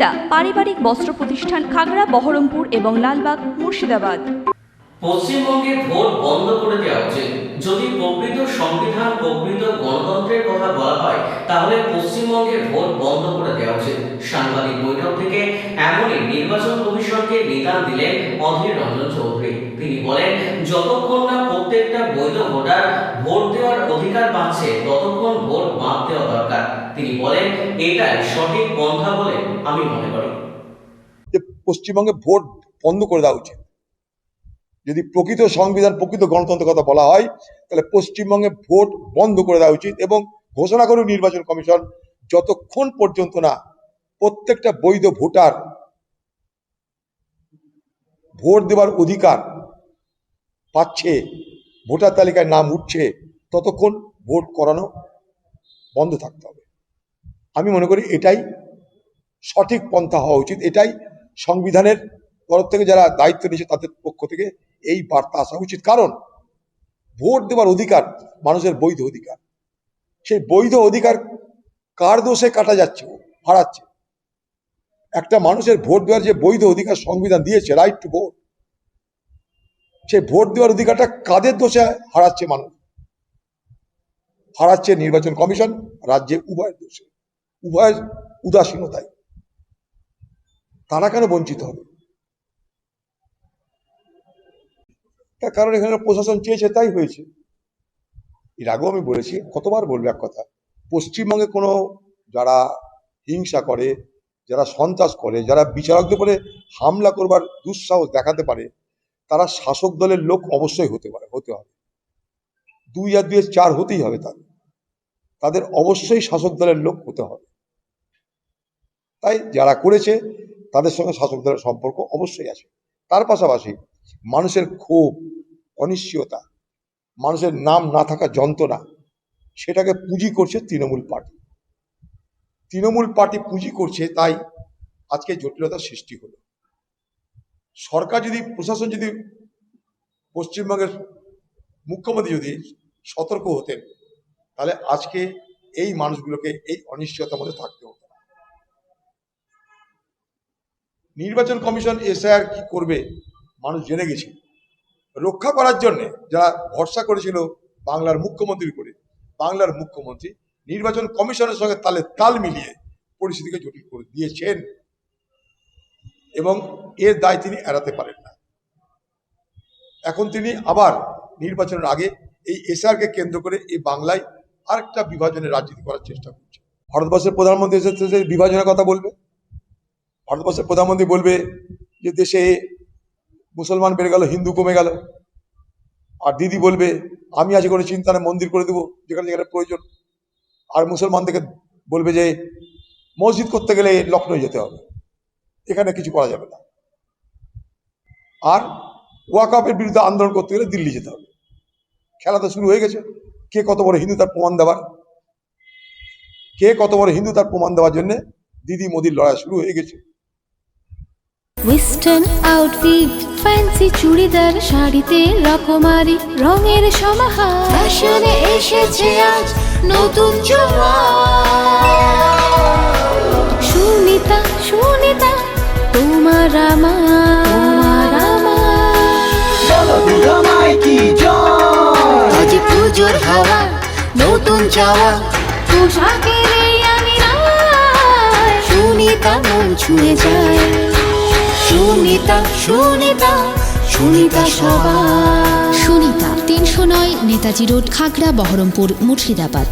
সুনিতা পারিবারিক বস্ত্র প্রতিষ্ঠান, খাগড়া, বহরমপুর এবং লালবাগ, মুর্শিদাবাদ। পশ্চিমবঙ্গে ভোট বন্ধ করে দেওয়া উচিত। যদি প্রকৃত সংবিধান, প্রকৃত গণতন্ত্রের কথা বলা হয়, তাহলে পশ্চিমবঙ্গে ভোট বন্ধ করে দেওয়া উচিত। সাংবাদিক বৈঠক থেকে এমনই নির্বাচন কমিশনকে নিদান দিলেন অধীর রঞ্জন চৌধুরী। তিনি বলেন, যতক্ষণ না প্রত্যেকটা বৈধ ভোটার ভোট দেওয়ার অধিকার পাচ্ছে, ততক্ষণ ভোট বাদ দেওয়া দরকার। তিনি বলেন, এটাই সঠিক পন্থা বলে আমি মনে করি। যে পশ্চিমবঙ্গে ভোট বন্ধ করে দেওয়া উচিত। যদি প্রকৃত সংবিধান, প্রকৃত গণতন্ত্রের কথা বলা হয়, তাহলে পশ্চিমবঙ্গে ভোট বন্ধ করে দেওয়া উচিত এবং ঘোষণা করুন নির্বাচন কমিশন, যতক্ষণ পর্যন্ত না প্রত্যেকটা বৈধ ভোটার ভোট দেওয়ার অধিকার পাচ্ছে, ভোটার তালিকায় নাম উঠছে, ততক্ষণ ভোট করানো বন্ধ থাকতে হবে। আমি মনে করি এটাই সঠিক পন্থা হওয়া উচিত। এটাই সংবিধানের তরফ থেকে যারা দায়িত্ব নিয়েছে তাদের পক্ষ থেকে এই বার্তা আসা উচিত। কারণ ভোট দেওয়ার অধিকার মানুষের বৈধ অধিকার। সেই বৈধ অধিকার কার দোষে কাটা যাচ্ছে, হারাচ্ছে? একটা মানুষের ভোট দেওয়ার যে বৈধ অধিকার সংবিধান দিয়েছে, রাইট টু ভোট, সেই ভোট দেওয়ার অধিকারটা কাদের দোষে হারাচ্ছে? মানুষ হারাচ্ছে নির্বাচন কমিশন, রাজ্যে উভয়ের দোষে, উভয়ের উদাসীনতায়। তারা কেন বঞ্চিত হবে? তার কারণ এখানে প্রশাসন চেয়েছে, তাই হয়েছে। এর আগেও আমি বলেছি, কতবার বলবো এক কথা, পশ্চিমবঙ্গে কোনো যারা হিংসা করে, যারা সন্ত্রাস করে, যারা বিচারকদের উপরে হামলা করবার দুঃসাহস দেখাতে পারে, তারা শাসক দলের লোক অবশ্যই হতে হবে। 2 আর 2 4 হতেই হবে। তাদের অবশ্যই শাসক দলের লোক হতে হবে। তাই যারা করেছে তাদের সঙ্গে শাসক দলের সম্পর্ক অবশ্যই আছে। তার পাশাপাশি মানুষের ক্ষোভ, অনিশ্চয়তা, মানুষের নাম না থাকা যন্ত্রণা, সেটাকে পুঁজি করছে তৃণমূল পার্টি। তৃণমূল পার্টি পুঁজি করছে, তাই আজকে জটিলতার সৃষ্টি হলো। সরকার যদি, প্রশাসন যদি, পশ্চিমবঙ্গের মুখ্যমন্ত্রী যদি সতর্ক হতেন, তাহলে আজকে এই মানুষগুলোকে এই অনিশ্চয়তার মধ্যে থাকতে হতো না। নির্বাচন কমিশন এসআইআর কি করবে মানুষ জেনে গেছে। রক্ষা করার জন্য যারা ভরসা করেছিল বাংলার মুখ্যমন্ত্রীর করে, বাংলার মুখ্যমন্ত্রী নির্বাচন কমিশনের সঙ্গে তাল মিলিয়ে পরিস্থিতিকে জটিল করে দিয়েছেন এবং এর দায় তিনি এড়াতে পারেন না। এখন তিনি আবার নির্বাচনের আগে এই এসআইআরকে কেন্দ্র করে এই বাংলায় আরেকটা বিভাজনের রাজনীতি করার চেষ্টা করছে। ভারতবর্ষের প্রধানমন্ত্রী এসে বিভাজনের কথা বলবে। ভারতবর্ষের প্রধানমন্ত্রী বলবে যে দেশে মুসলমান বেড়ে গেল, হিন্দু কমে গেল। আর দিদি বলবে, আমি আজ কোনো চিন্তা নেই, মন্দির করে দেবো যেখানে যেখানে প্রয়োজন। আর মুসলমানদেরকে বলবে যে মসজিদ করতে গেলে লখনৌ যেতে হবে, এখানে কিছু করা যাবে না। আর ওয়াকফের বিরুদ্ধে আন্দোলন করতে গেলে দিল্লি যেতে হবে। খেলা তো শুরু হয়ে গেছে। কে কত বড় হিন্দু তার প্রমাণ দেওয়ার জন্য দিদি মোদির লড়াই শুরু হয়ে গেছে। ওয়েস্টার্ন আউটফিট, ফ্যান্সি চুড়িদার, শাড়িতে রকমারি রঙের সমাহার, ফ্যাশনে এসেছে আজ নতুন সুনিতা, সুনিতা তোমার আমার, আজ পুজোর হাওয়া, নতুন চাওয়া, পোশাকের এই আমি সুনিতা মন ছুঁয়ে যায়। সুনিতা, সুনিতা, সুনিতা সবার। সুনিতা 309 নেতাজি রোড, খাগড়া, বহরমপুর, মুর্শিদাবাদ।